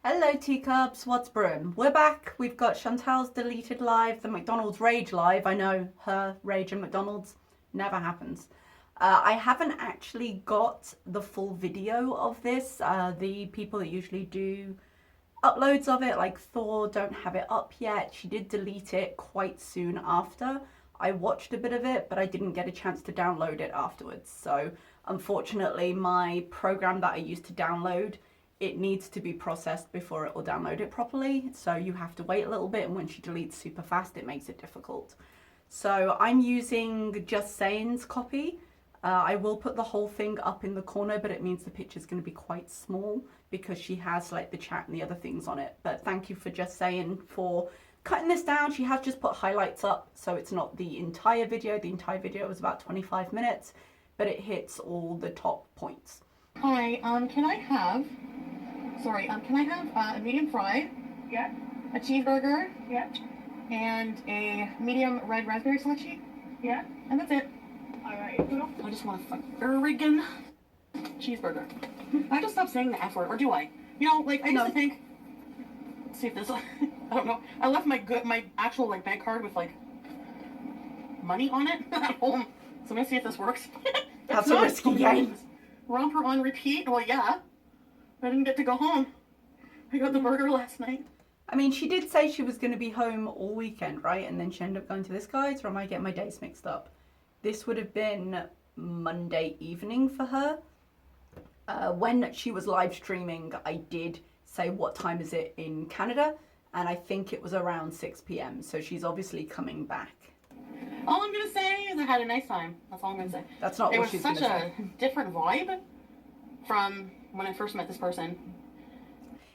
Hello teacups, what's brewing? We're back. We've got Chantal's deleted live, the McDonald's rage live. I know her rage in McDonald's never happens. I haven't actually got the full video of this. The people that usually do uploads of it, like Thor, don't have it up yet. She did delete it quite soon after. I watched a bit of it, but I didn't get a chance to download it afterwards. So unfortunately, my program that I used to download, it needs to be processed before it will download it properly. So you have to wait a little bit, and when she deletes super fast, it makes it difficult. So I'm using Just Saying's copy. I will put the whole thing up in the corner, but it means the picture's going to be quite small because she has like the chat and the other things on it. But thank you for Just Saying for cutting this down. She has just put highlights up, so it's not the entire video. The entire video was about 25 minutes, but it hits all the top points. Hi, can I have a medium fry? Yeah. A cheeseburger? Yeah. And a medium red raspberry slushy? Yeah. And that's it. Alright. I just want a friggin' cheeseburger. I just stopped saying the F word, or do I? You know, like, I used to think, let's see if this, I don't know, I left my actual, like, bank card with, like, money on it at home. So I'm gonna see if this works. That's a risky game. Romper on repeat? Well, yeah. I didn't get to go home. I got the burger last night. I mean, she did say she was going to be home all weekend, right? And then she ended up going to this guy's, or am I getting my days mixed up? This would have been Monday evening for her. When she was live streaming, I did say what time is it in Canada, and I think it was around 6 p.m. So she's obviously coming back. All I'm gonna say is I had a nice time. That's all I'm gonna say. That's not what she's gonna say. It was such a different vibe from when I first met this person.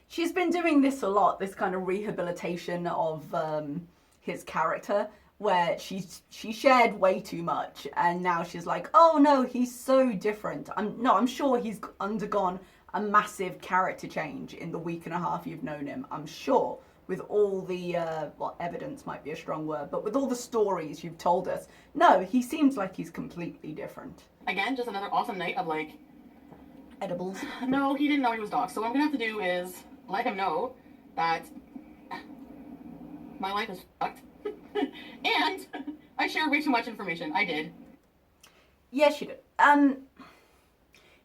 She's been doing this a lot, this kind of rehabilitation of his character, where she shared way too much, and now she's like, oh no, he's so different. I'm sure he's undergone a massive character change in the week and a half you've known him. I'm sure, with all the well, evidence might be a strong word, but with all the stories you've told us, no, he seems like he's completely different. Again, just another awesome night of like edibles. No, he didn't know he was doxxed. So what I'm gonna have to do is let him know that my life is fucked. And I shared way too much information. I did. Yes, you did.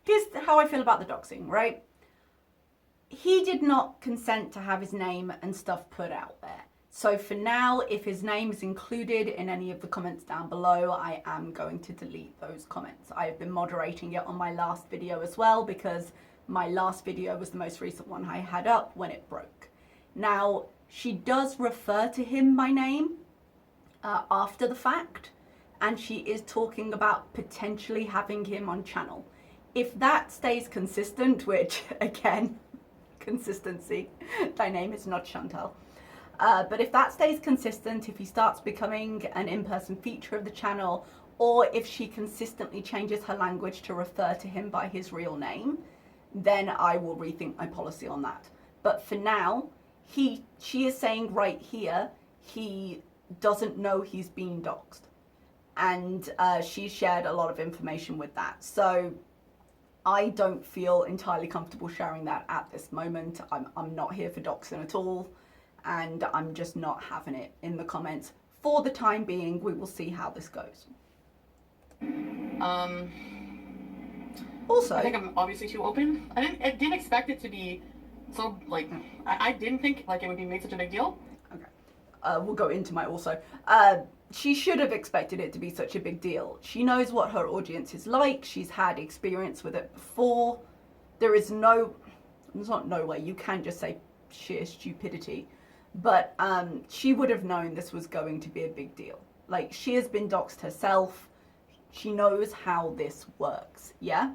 Here's how I feel about the doxing, right? He did not consent to have his name and stuff put out there. So for now, if his name is included in any of the comments down below, I am going to delete those comments. I've been moderating it on my last video as well, because my last video was the most recent one I had up when it broke. Now, she does refer to him by name after the fact, and she is talking about potentially having him on channel. If that stays consistent, which again, consistency, thy name is not Chantal. But if that stays consistent, if he starts becoming an in-person feature of the channel, or if she consistently changes her language to refer to him by his real name, then I will rethink my policy on that. But for now, she is saying right here, he doesn't know he's been doxxed. And she shared a lot of information with that. So I don't feel entirely comfortable sharing that at this moment. I'm not here for doxing at all. And I'm just not having it in the comments. For the time being, we will see how this goes. Also, I think I'm obviously too open. I didn't expect it to be so, like, I didn't think, like, it would be made such a big deal. Okay. We'll go into my also. She should have expected it to be such a big deal. She knows what her audience is like. She's had experience with it before. There's not no way. You can just say sheer stupidity. But she would have known this was going to be a big deal. Like, she has been doxxed herself. She knows how this works, yeah?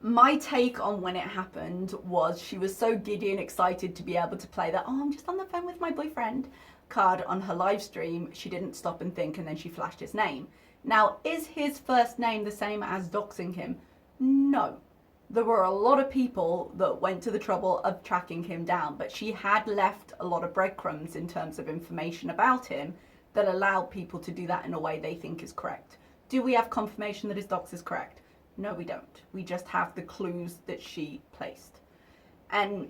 My take on when it happened was she was so giddy and excited to be able to play that, oh, I'm just on the phone with my boyfriend card on her live stream. She didn't stop and think, and then she flashed his name. Now, is his first name the same as doxing him? No. There were a lot of people that went to the trouble of tracking him down, but she had left a lot of breadcrumbs in terms of information about him that allowed people to do that in a way they think is correct. Do we have confirmation that his docs is correct? No, we don't. We just have the clues that she placed. And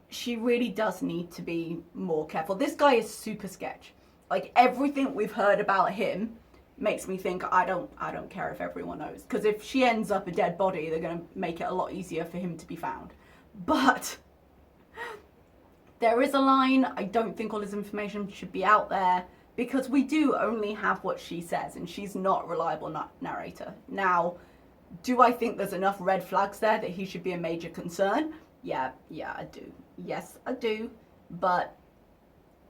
she really does need to be more careful. This guy is super sketch. Like, everything we've heard about him makes me think I don't care if everyone knows. Because if she ends up a dead body, they're going to make it a lot easier for him to be found. But there is a line. I don't think all his information should be out there, because we do only have what she says, and she's not a reliable narrator. Now, do I think there's enough red flags there that he should be a major concern? Yeah, I do. Yes, I do. But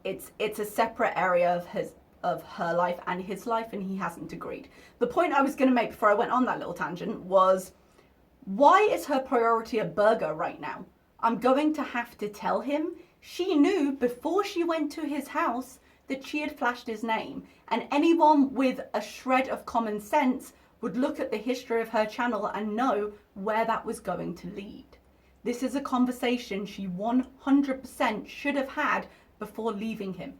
it's a separate area of her life and his life, and he hasn't agreed. The point I was going to make before I went on that little tangent was, why is her priority a burger right now? I'm going to have to tell him she knew before she went to his house that she had flashed his name, and anyone with a shred of common sense would look at the history of her channel and know where that was going to lead. This is a conversation she 100% should have had before leaving him.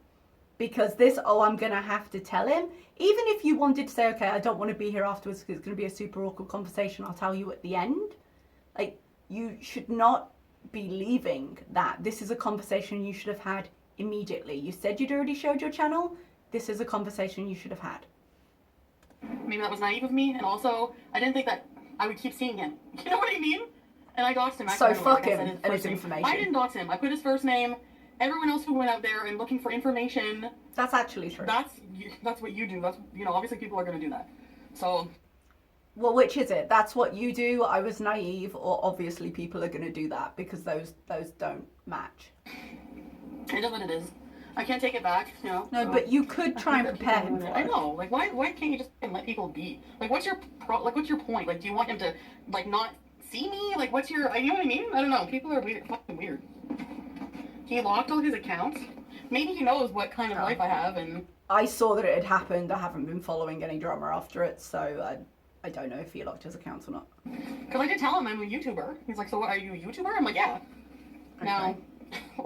Because this, I'm going to have to tell him, even if you wanted to say, okay, I don't want to be here afterwards because it's going to be a super awkward conversation, I'll tell you at the end. Like, you should not be leaving that. This is a conversation you should have had immediately. You said you'd already showed your channel. This is a conversation you should have had. Maybe that was naive of me, and also I didn't think that I would keep seeing him. You know what I mean? And I doxed him. So fuck him and his information. I didn't dox him. I put his first name. Everyone else who went out there and looking for information. That's actually true. That's what you do. That's, obviously people are going to do that. So. Well, which is it? That's what you do. I was naive, or obviously people are going to do that, because those don't match. It is what it is. I can't take it back, No, so. But you could try and prepare him for it. I know. Like, why can't you just let people be? Like, what's your point? Like, do you want him to, like, not see me? Like, what's your, you know what I mean? I don't know. People are weird, fucking weird. He locked all his accounts. Maybe he knows what kind of life I have, and... I saw that it had happened. I haven't been following any drama after it, so I don't know if he locked his accounts or not. Because I did tell him I'm a YouTuber. He's like, so what, are you a YouTuber? I'm like, yeah. Okay. Now,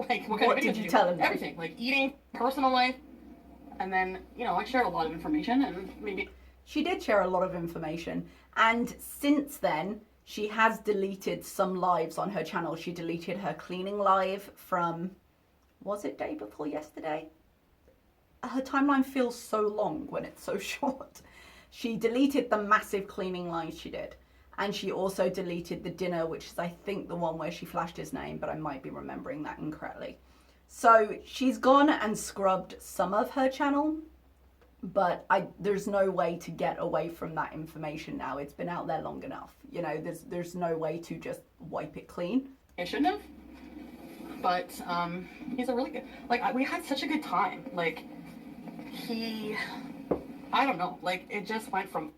like, what did you tell him? Everything. Like, eating, personal life, and then, I shared a lot of information, and maybe... She did share a lot of information, and since then, she has deleted some lives on her channel. She deleted her cleaning live from, was it day before yesterday? Her timeline feels so long when it's so short. She deleted the massive cleaning live she did. And she also deleted the dinner, which is, I think, the one where she flashed his name, but I might be remembering that incorrectly. So she's gone and scrubbed some of her channel, but there's no way to get away from that information now. It's been out there long enough. There's no way to just wipe it clean. I shouldn't have, but he's a really good, like, we had such a good time. Like, I don't know, like, it just went from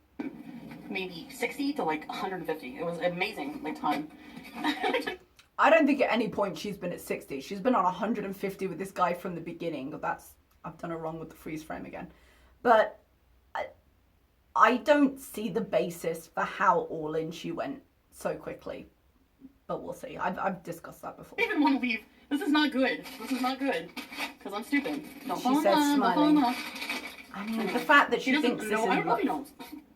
maybe 60 to like 150. It was amazing, like, time. I don't think at any point she's been at 60. She's been on 150 with this guy from the beginning. I've done it wrong with the freeze frame again. But I don't see the basis for how all in she went so quickly. But we'll see. I've discussed that before. I even want to leave. This is not good. This is not good. Because I'm stupid. Don't she said, smiling. I mean, the fact that she thinks this is... I don't know if he knows.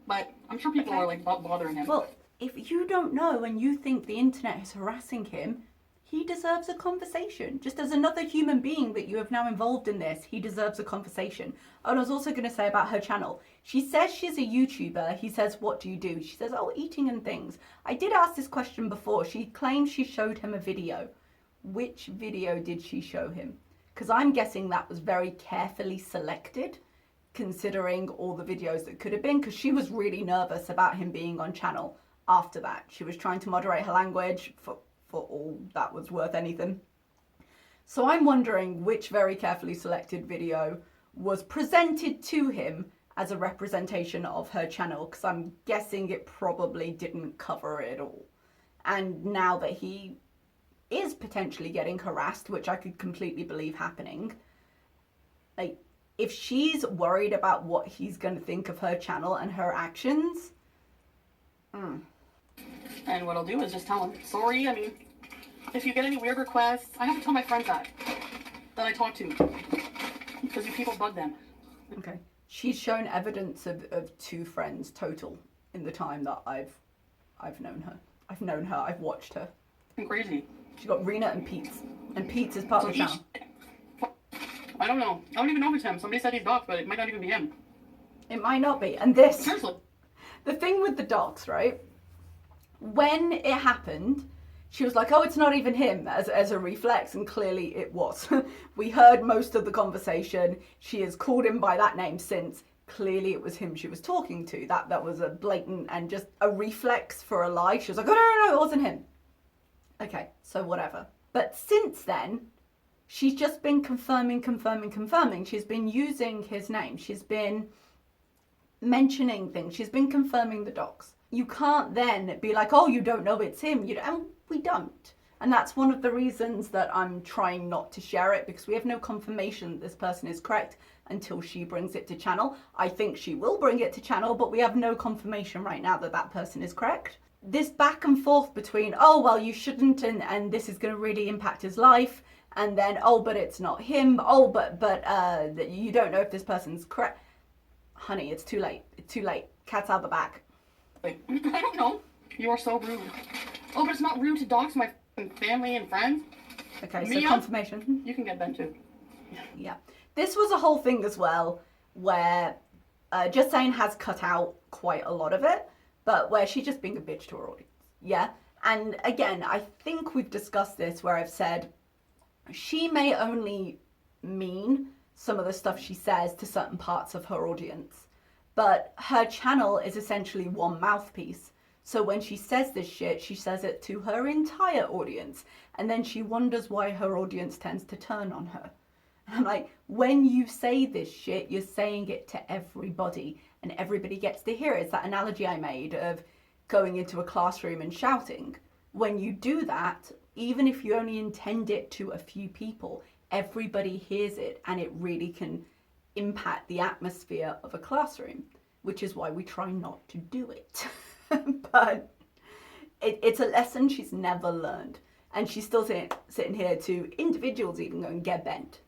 But I'm sure people are, like, bothering him. Well, if you don't know and you think the internet is harassing him, he deserves a conversation. Just as another human being that you have now involved in this, he deserves a conversation. Oh, and I was also going to say about her channel. She says she's a YouTuber. He says, what do you do? She says, oh, eating and things. I did ask this question before. She claims she showed him a video. Which video did she show him? Because I'm guessing that was very carefully selected, considering all the videos that could have been, because she was really nervous about him being on channel after that. She was trying to moderate her language for all that was worth anything. So I'm wondering which very carefully selected video was presented to him as a representation of her channel, because I'm guessing it probably didn't cover it all. And now that he is potentially getting harassed, which I could completely believe happening, like, if she's worried about what he's going to think of her channel and her actions... And what I'll do is just tell him, sorry, I mean, if you get any weird requests, I have to tell my friends that I talk to, because you people bug them. Okay. She's shown evidence of 2 friends total in the time that I've known her. I've watched her. Crazy. She got Rena and Pete's. And Pete's is part of the channel. I don't know. I don't even know if it's him. Somebody said he's doxed, but it might not even be him. It might not be. And this... Seriously. The thing with the docs, right? When it happened, she was like, oh, it's not even him, as a reflex, and clearly it was. We heard most of the conversation. She has called him by that name since. Clearly it was him she was talking to. That was a blatant and just a reflex for a lie. She was like, oh, no, it wasn't him. Okay, so whatever. But since then, she's just been confirming. She's been using his name. She's been mentioning things. She's been confirming the docs. You can't then be like, oh, you don't know it's him. And we don't. And that's one of the reasons that I'm trying not to share it, because we have no confirmation that this person is correct until she brings it to channel. I think she will bring it to channel, but we have no confirmation right now that that person is correct. This back and forth between, oh, well, you shouldn't, and this is going to really impact his life, and then, oh, but it's not him, oh, but you don't know if this person's correct. Honey, it's too late. It's too late. Cat's out the bag. Wait, I don't know. You are so rude. Oh, but it's not rude to dox my family and friends. Okay, so Mia, confirmation. You can get Ben too. Yeah. This was a whole thing as well, where Just Saying has cut out quite a lot of it, but where she's just being a bitch to her audience. Yeah. And again, I think we've discussed this where I've said she may only mean some of the stuff she says to certain parts of her audience, but her channel is essentially one mouthpiece. So when she says this shit, she says it to her entire audience, and then she wonders why her audience tends to turn on her. And I'm like, when you say this shit, you're saying it to everybody, and everybody gets to hear it. It's that analogy I made of going into a classroom and shouting. When you do that, even if you only intend it to a few people, everybody hears it, and it really can impact the atmosphere of a classroom, which is why we try not to do it. But it's a lesson she's never learned, and she's still sitting here to individuals even going, get bent.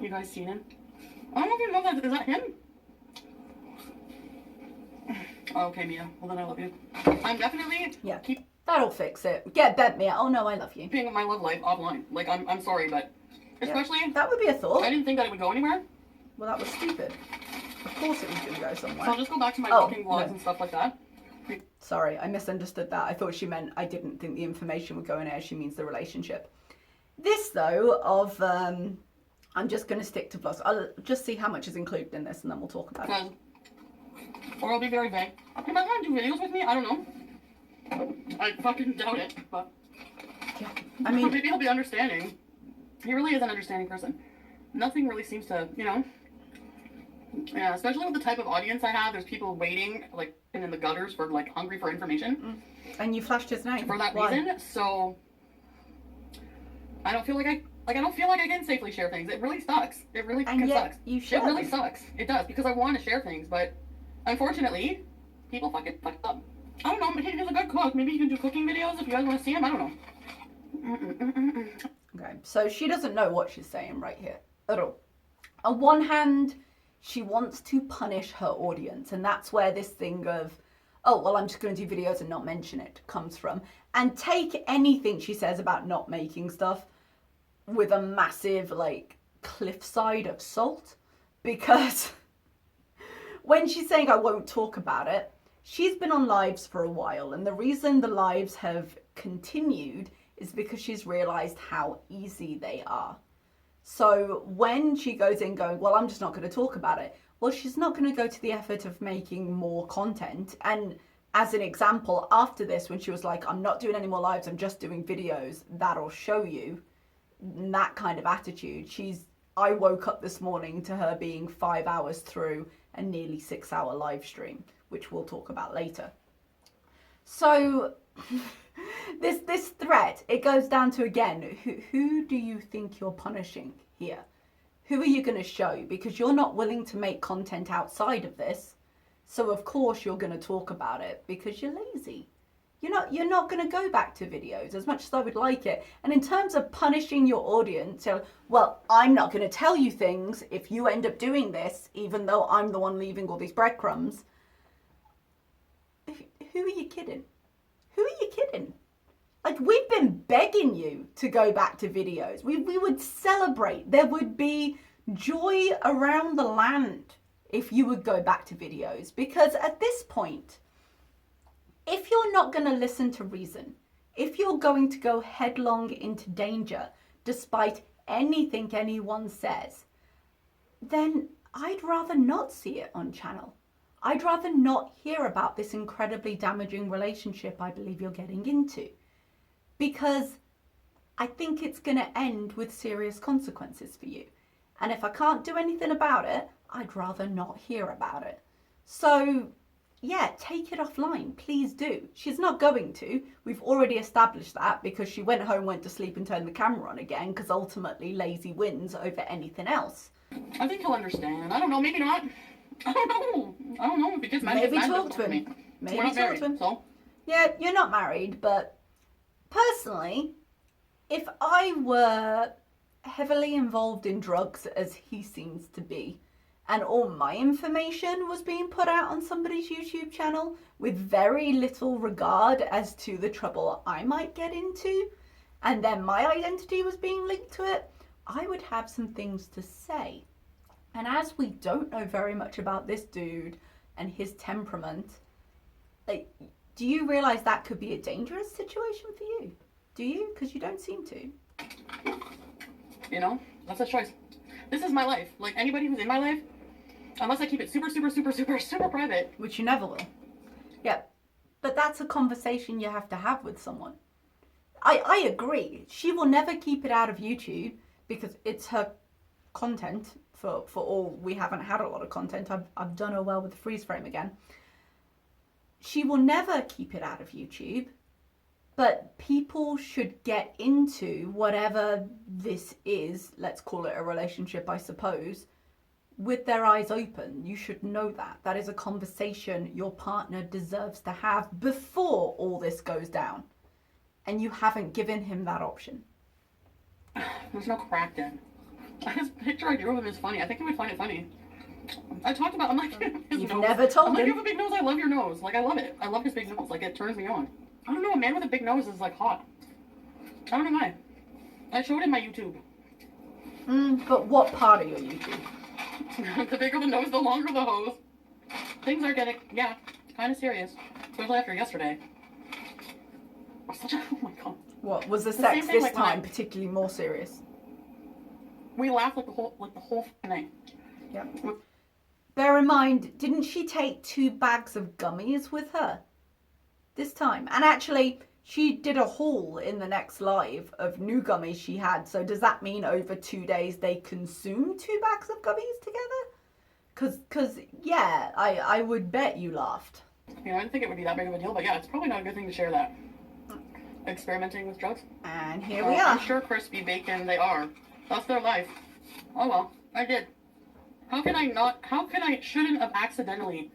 You guys seen him? I don't know if you know that. Is that him? Oh, okay, Mia. Well, then I love you. I'm definitely... Yeah, that'll fix it. Get bent, Mia. Oh, no, I love you. Keeping my love life offline. Like, I'm sorry, but... Especially... Yeah, that would be a thought. I didn't think that it would go anywhere. Well, that was stupid. Of course it was going to go somewhere. So I'll just go back to my walking vlogs and stuff like that. Sorry, I misunderstood that. I thought she meant I didn't think the information would go in air. She means the relationship. This, though, of... I'm just going to stick to vlogs. I'll just see how much is included in this, and then we'll talk about it. Or I'll be very vague. You might want to do videos with me? I don't know. I fucking doubt it, but... Yeah, I mean... Maybe he'll be understanding. He really is an understanding person. Nothing really seems to, you know... Yeah, especially with the type of audience I have, there's people waiting, like, in the gutters for, like, hungry for information. And you flashed his name. For that reason, so... I don't feel like I don't feel like I can safely share things. It really sucks. It really fucking sucks. You should. It really sucks. It does, because I want to share things, but unfortunately, people fuck up. I don't know, maybe he's a good cook. Maybe he can do cooking videos if you guys want to see him. I don't know. Okay, so she doesn't know what she's saying right here at all. On one hand, she wants to punish her audience, and that's where this thing of, oh, well, I'm just going to do videos and not mention it comes from. And take anything she says about not making stuff with a massive, like, cliffside of salt, because when she's saying I won't talk about it, she's been on lives for a while, and the reason the lives have continued is because she's realized how easy they are. So when she goes in going, well, I'm just not going to talk about it, well, she's not going to go to the effort of making more content. And as an example, after this, when she was like, I'm not doing any more lives, I'm just doing videos, that'll show you, that kind of attitude. I woke up this morning to her being 5 hours through a nearly 6 hour live stream, which we'll talk about later. So this threat, it goes down to, again, who do you think you're punishing here? Who are you going to show? Because you're not willing to make content outside of this. So of course you're going to talk about it because you're lazy. You're not going to go back to videos as much as I would like it. And in terms of punishing your audience, well, I'm not going to tell you things if you end up doing this, even though I'm the one leaving all these breadcrumbs. Who are you kidding? Who are you kidding? Like, we've been begging you to go back to videos. We would celebrate. There would be joy around the land if you would go back to videos. Because at this point, if you're not going to listen to reason, if you're going to go headlong into danger despite anything anyone says, then I'd rather not see it on channel. I'd rather not hear about this incredibly damaging relationship I believe you're getting into, because I think it's going to end with serious consequences for you. And if I can't do anything about it, I'd rather not hear about it. So yeah, take it offline, please do. She's not going to. We've already established that because she went home, went to sleep and turned the camera on again, because ultimately lazy wins over anything else. I think he'll understand. I don't know, maybe not. I don't know because maybe talk to him. Maybe talk to him. So. Yeah, you're not married, but personally, if I were heavily involved in drugs as he seems to be, and all my information was being put out on somebody's YouTube channel with very little regard as to the trouble I might get into, and then my identity was being linked to it, I would have some things to say. And as we don't know very much about this dude and his temperament, like, do you realize that could be a dangerous situation for you? Do you? Because you don't seem to. You know, that's a choice. This is my life. Like, anybody who's in my life, unless I keep it super, super, super, super, super private. Which you never will. Yeah. But that's a conversation you have to have with someone. I agree. She will never keep it out of YouTube because it's her content for all. We haven't had a lot of content. I've done her well with the freeze frame again. She will never keep it out of YouTube. But people should get into whatever this is, let's call it a relationship, I suppose, with their eyes open. You should know that. That is a conversation your partner deserves to have before all this goes down. And you haven't given him that option. There's no crack in. This picture I drew of him is funny. I think he would find it funny. I talked about, I'm like, his You've nose. never told I'm like, him. you have a big nose, I love your nose. Like, I love it. I love his big nose. Like, it turns me on. I don't know, a man with a big nose is, like, hot. I don't know why. I showed him my YouTube. But what part of your YouTube? The bigger the nose, the longer the hose. Things are getting, yeah, kind of serious. Especially after yesterday. Oh my god. What, was the sex thing, this like, time particularly more serious? We laughed like the whole night. Yeah. Bear in mind, didn't she take 2 bags of gummies with her this time? And actually, she did a haul in the next live of new gummies she had. So does that mean over 2 days they consumed 2 bags of gummies together? Because yeah, I would bet you laughed. You know, I didn't think it would be that big of a deal, but yeah, it's probably not a good thing to share that. Experimenting with drugs. And here we are. I'm sure crispy bacon they are. That's their life. Oh well, I did. How can I shouldn't have accidentally?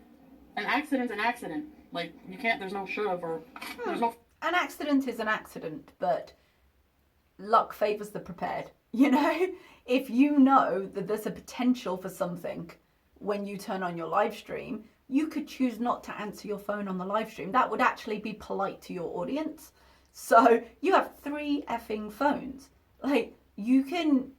An accident's an accident. Like, you can't, there's no should have or, there's no... An accident is an accident, but luck favours the prepared. You know, if you know that there's a potential for something when you turn on your live stream, you could choose not to answer your phone on the live stream. That would actually be polite to your audience. So you have 3 effing phones. Like, you can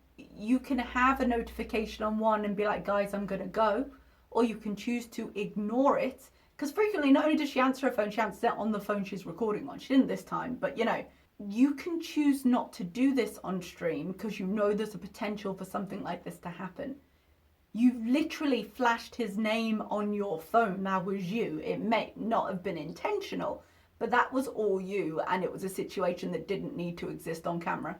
have a notification on one and be like, guys, I'm gonna go. Or you can choose to ignore it. Because frequently, not only does she answer her phone, she answers it on the phone she's recording on. She didn't this time, but you know, you can choose not to do this on stream because you know there's a potential for something like this to happen. You literally flashed his name on your phone. That was you. It may not have been intentional, but that was all you, and it was a situation that didn't need to exist on camera.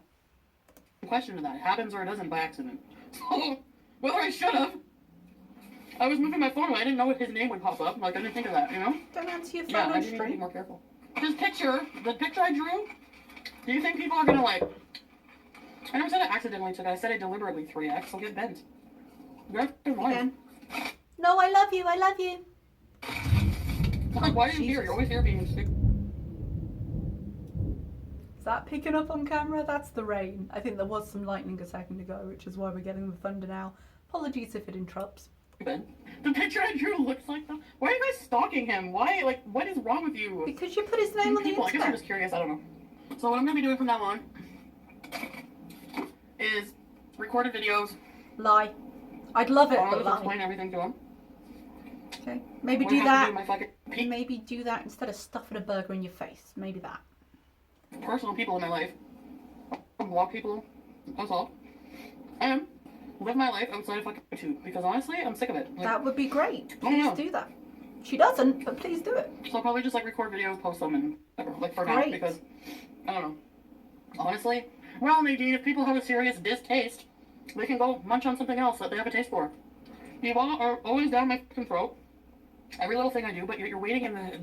Question to that. It happens or it doesn't by accident. So, whether I should have, I was moving my phone away. I didn't know if his name would pop up. Like, I didn't think of that, you know? Don't answer your phone Yeah, on I need to be stream. more careful. This picture, the picture I drew, do you think people are gonna like... I never said it accidentally today. I said it deliberately 3x. I'll get bent. You have to mind. No, I love you. I love you. Like, why are you here? You're always here being sick. that picking up on camera? That's the rain. I think there was some lightning a second ago, which is why we're getting the thunder now. Apologies if it interrupts. The picture I drew looks like that. Why are you guys stalking him? Why? Like, what is wrong with you? Because you put his name on the People, I guess I'm Instagram. just curious. I don't know. So what I'm gonna be doing from now on is recorded videos. Lie. I'd love it, I'll but just lie. explain everything to him. Okay. Maybe What do I have to that. do my fucking Maybe do that instead of stuffing a burger in your face. Maybe that. personal people in my life. Block people. That's all. And live my life outside of fucking YouTube. Because honestly, I'm sick of it. Like, That would be great. I don't know. Please do that. She doesn't, but please do it. So I'll probably just like record videos, post them, and whatever. Like for now, Great. because I don't know. Honestly, well, Nadine, if people have a serious distaste, they can go munch on something else that they have a taste for. You all are always down my fucking throat. Every little thing I do, but you're waiting in the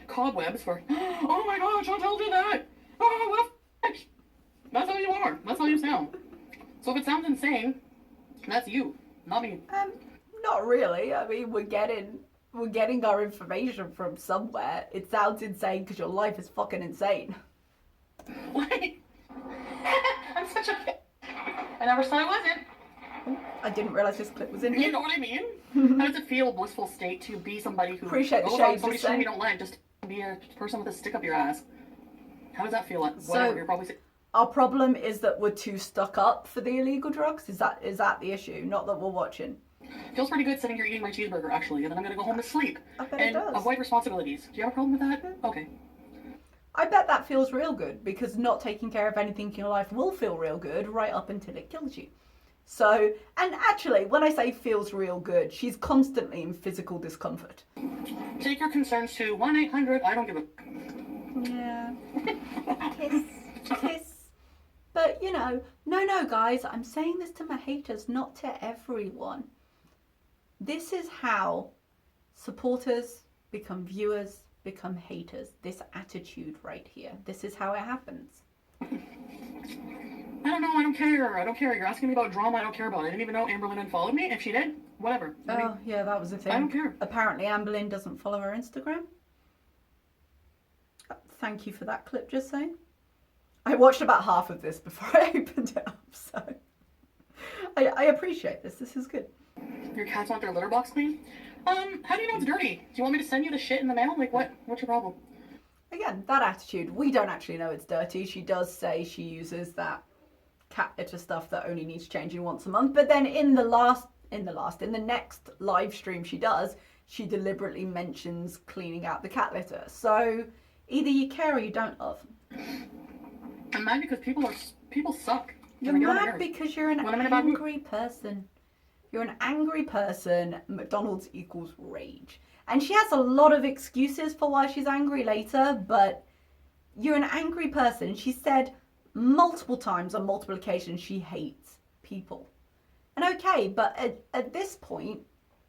cobwebs for. Oh my God, Chantal did that. Oh, what the fuck? That's how you are. That's how you sound. So if it sounds insane, that's you, not me. Not really. I mean, we're getting our information from somewhere. It sounds insane because your life is fucking insane. Like, I'm such a. I never said I wasn't. I didn't realize this clip was in You here. know what I mean? How does it feel, a blissful state, to be somebody who Appreciate the goes shade on somebody's just stream you saying. don't like, just be a person with a stick up your ass? How does that feel? Whatever, So- you're probably sick. Our problem is that we're too stuck up for the illegal drugs. Is that the issue? Not that we're watching. Feels pretty good sitting here eating my cheeseburger, actually, and then I'm gonna go home to sleep. I bet it And does. avoid responsibilities. Do you have a problem with that? Okay. I bet that feels real good because not taking care of anything in your life will feel real good right up until it kills you. So, and actually, when I say feels real good, she's constantly in physical discomfort. Take your concerns to 1-800, I don't give a... Yeah. Kiss. Kiss. But, you know, no, guys, I'm saying this to my haters, not to everyone. This is how supporters become viewers, become haters. This attitude right here. This is how it happens. I don't know, I don't care. I don't care. You're asking me about drama, I don't care about it. I didn't even know Amberlynn unfollowed me. If she did, whatever. I mean, Oh, yeah, that was a thing. I don't care. Apparently, Amberlynn doesn't follow her Instagram. Thank you for that clip, just saying. I watched about half of this before I opened it up, so I appreciate this. This is good. Your cats want their litter box clean? How do you know it's dirty? Do you want me to send you the shit in the mail? Like, what's your problem? Again, that attitude. We don't actually know it's dirty. She does say she uses that cat litter stuff that only needs changing once a month. But then in the next live stream she does, she deliberately mentions cleaning out the cat litter. So either you care or you don't, love. I'm mad because people suck. You're And they get on my mad nerves. because you're an When I'm in a bad mood. angry person. You're an angry person. McDonald's equals rage. And she has a lot of excuses for why she's angry later, but you're an angry person. She said multiple times on multiple occasions she hates people. And okay, but at this point,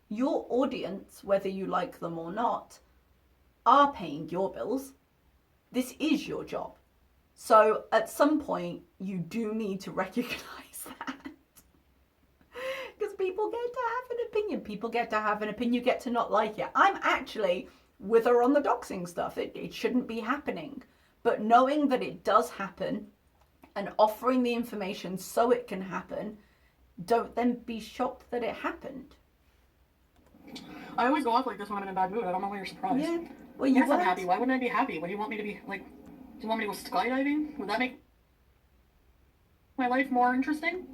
your audience, whether you like them or not, are paying your bills. This is your job. So at some point, you do need to recognize that. Because people get to have an opinion. People get to have an opinion. You get to not like it. I'm actually with her on the doxing stuff. It shouldn't be happening. But knowing that it does happen and offering the information so it can happen, don't then be shocked that it happened. I always go off like this when I'm in a bad mood. I don't know why you're surprised. Yeah. Well, you Yes, I'm weren't. happy. Why wouldn't I be happy? What do you want me to be like? Do you want me to go skydiving? Would that make my life more interesting?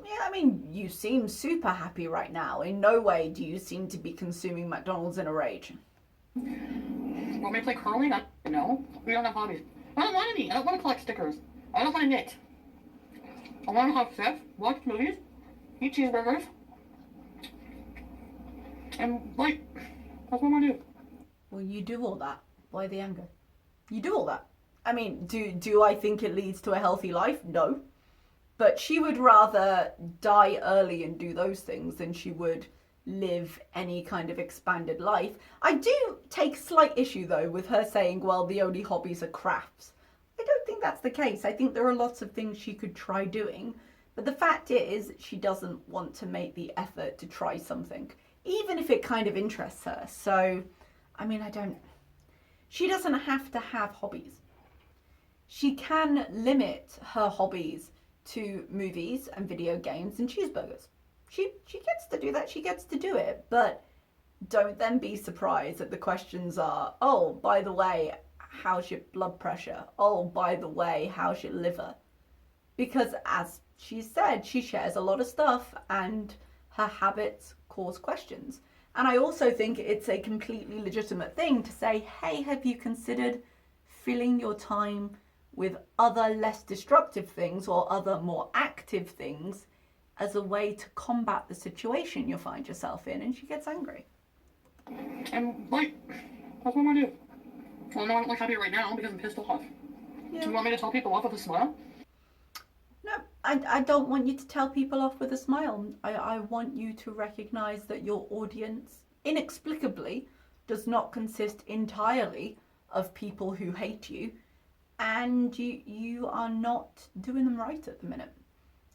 Yeah, I mean, you seem super happy right now. In no way do you seem to be consuming McDonald's in a rage. Want me to play curling? No. We don't have hobbies. I don't want any. I don't want to collect stickers. I don't want to knit. I want to have sex, watch movies, eat cheeseburgers, and like, that's what I want to do. Well, you do all that. Why the anger? You do all that. I mean, do I think it leads to a healthy life? No. But she would rather die early and do those things than she would live any kind of expanded life. I do take slight issue, though, with her saying, well, the only hobbies are crafts. I don't think that's the case. I think there are lots of things she could try doing. But the fact is, she doesn't want to make the effort to try something, even if it kind of interests her. So, I mean, she doesn't have to have hobbies. she can limit her hobbies to movies and video games and cheeseburgers. She gets to do that, she gets to do it, but don't then be surprised that the questions are, oh, by the way, how's your blood pressure? Oh, by the way, how's your liver? Because as she said, she shares a lot of stuff and her habits cause questions. And I also think it's a completely legitimate thing to say, hey, have you considered filling your time with other less destructive things or other more active things as a way to combat the situation you find yourself in? And she gets angry. And like, that's what I'm gonna do. Well, no, I'm like happy right now because I'm pissed off. Yeah. Do you want me to tell people off with a smile? No, I don't want you to tell people off with a smile. I want you to recognize that your audience inexplicably does not consist entirely of people who hate you, and you are not doing them right at the minute.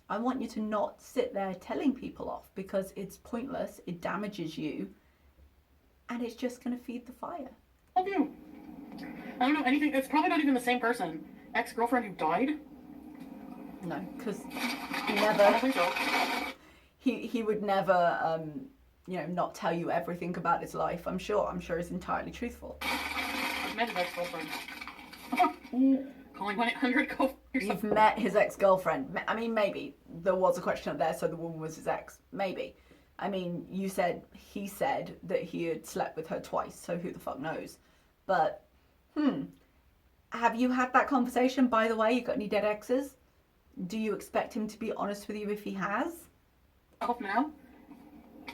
I want you to not sit there telling people off because it's pointless, it damages you, and it's just going to feed the fire. I do. I don't know anything. It's probably not even the same person. Ex-girlfriend who died? No, because he never. I don't think so. He would never, not tell you everything about his life. I'm sure he's entirely truthful. I've met his ex-girlfriend. Calling 1-800, go for yourself. You've met his ex-girlfriend. I mean, maybe there was a question up there, so the woman was his ex. Maybe. I mean, he said that he had slept with her twice, so who the fuck knows? But, have you had that conversation? By the way, you got any dead exes? Do you expect him to be honest with you if he has? Off now.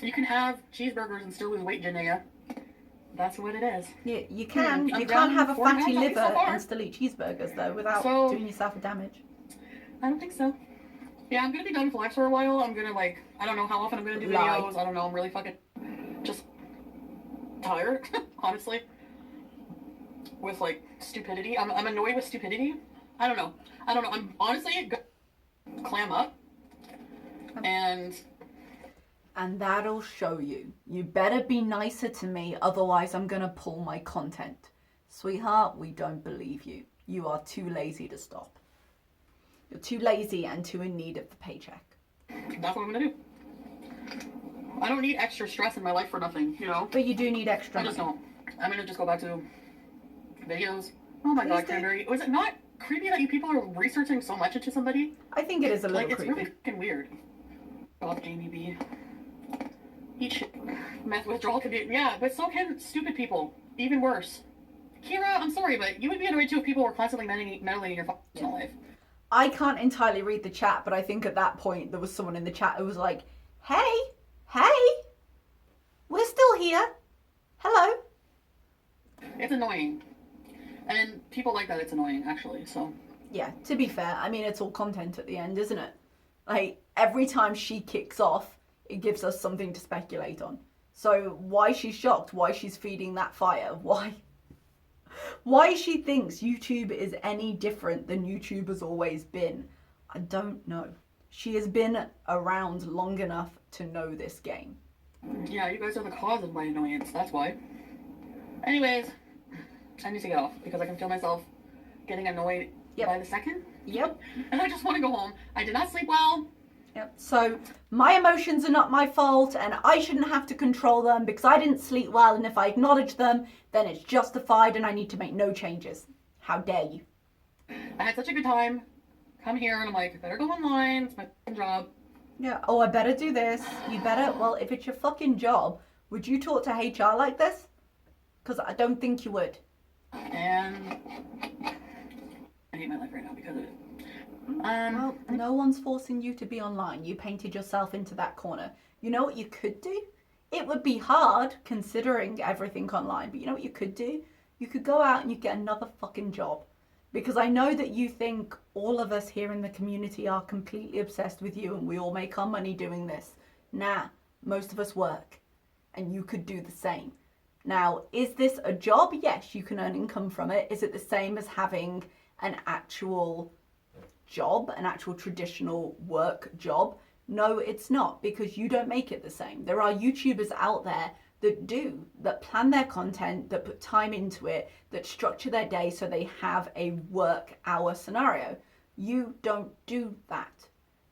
You can have cheeseburgers and still lose weight, Janaea. That's what it is. Yeah, you can. You can't have a fatty liver and still eat cheeseburgers, though, without doing yourself a damage. I don't think so. Yeah, I'm gonna be done with life for a while. I'm gonna, I don't know how often I'm gonna do videos. I don't know. I'm really fucking just tired, honestly. With, stupidity. I'm annoyed with stupidity. I don't know. I'm honestly clam up. And that'll show you. You better be nicer to me, otherwise I'm gonna pull my content. Sweetheart, we don't believe you. You are too lazy to stop. You're too lazy and too in need of the paycheck. That's what I'm gonna do. I don't need extra stress in my life for nothing, you know? But you do need extra money. I just don't. I'm gonna just go back to videos. Oh my god, Cranberry. Was it not creepy that you people are researching so much into somebody? I think it is a little creepy. It's really fucking weird. God, Jamie B. Eat shit. Meth withdrawal can be... Yeah, but so can stupid people. Even worse. Kira, I'm sorry, but you would be annoyed too if people were constantly meddling in your personal life. I can't entirely read the chat, but I think at that point there was someone in the chat who was like, hey, we're still here. Hello. It's annoying. And people like that, it's annoying, actually, so... Yeah, to be fair, I mean, it's all content at the end, isn't it? Every time she kicks off, it gives us something to speculate on. So why she's shocked, why she's feeding that fire, why she thinks YouTube is any different than YouTube has always been, I don't know. She has been around long enough to know this game. Yeah, you guys are the cause of my annoyance, that's why. Anyways, I need to get off because I can feel myself getting annoyed by the second. Yep. And I just want to go home. I did not sleep well. Yep. So my emotions are not my fault and I shouldn't have to control them because I didn't sleep well, and if I acknowledge them, then it's justified and I need to make no changes. How dare you? I had such a good time. Come here and I'm like, I better go online. It's my fucking job. Yeah. Oh, I better do this. You better. Well, if it's your fucking job, would you talk to HR like this? Because I don't think you would. And I hate my life right now because of it. Well, no one's forcing you to be online. You painted yourself into that corner. You know what you could do? It would be hard considering everything online, but you know what you could do? You could go out and you get another fucking job. Because I know that you think all of us here in the community are completely obsessed with you and we all make our money doing this. Nah, most of us work. And you could do the same. Now, is this a job? Yes, you can earn income from it. Is it the same as having an actual job, an actual traditional work job? No, it's not, because you don't make it the same. There are YouTubers out there that plan their content, that put time into it, that structure their day so they have a work hour scenario. You don't do that.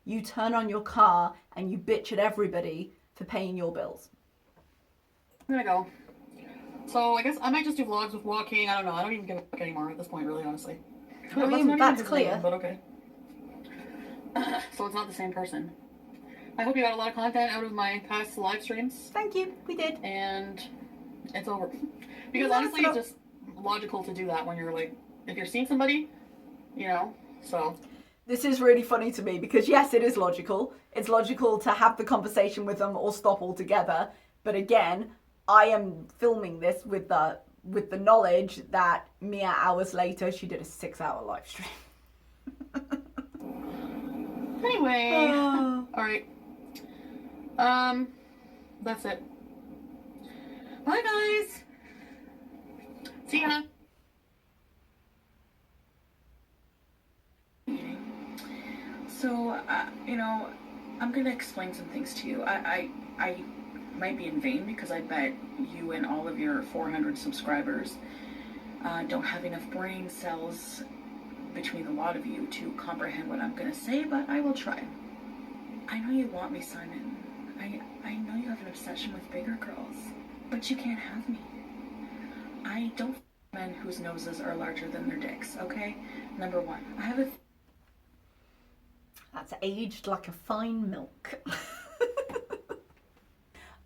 You turn on your car and you bitch at everybody for paying your bills. I'm gonna go. So I guess I might just do vlogs with walking. I don't know. I don't even give a fuck anymore at this point, really, honestly. I mean, that's clear. But okay. So it's not the same person. I hope you got a lot of content out of my past live streams. Thank you. We did. And it's over. Because honestly, it's just logical to do that when you're like, if you're seeing somebody, you know, so. This is really funny to me because yes, it is logical. It's logical to have the conversation with them or stop altogether. But again, I am filming this with the knowledge that mere hours later, she did a 6-hour live stream. Anyway, all right. That's it. Bye, guys. See ya. So, you know, I'm gonna explain some things to you. I might be in vain because I bet you and all of your 400 subscribers don't have enough brain cells between the lot of you to comprehend what I'm gonna say, but I will try. I know you want me, Simon. I know you have an obsession with bigger girls, but you can't have me. I don't men whose noses are larger than their dicks, okay? Number one, I have a... That's aged like a fine milk.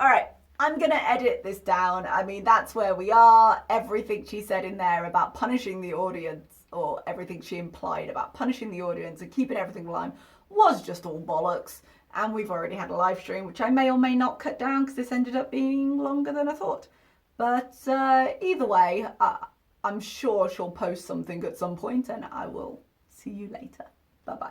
All right, I'm gonna edit this down. I mean, that's where we are. Everything she said in there about punishing the audience, or everything she implied about punishing the audience and keeping everything alive, was just all bollocks. And we've already had a live stream, which I may or may not cut down because this ended up being longer than I thought. But either way, I'm sure she'll post something at some point and I will see you later. Bye-bye.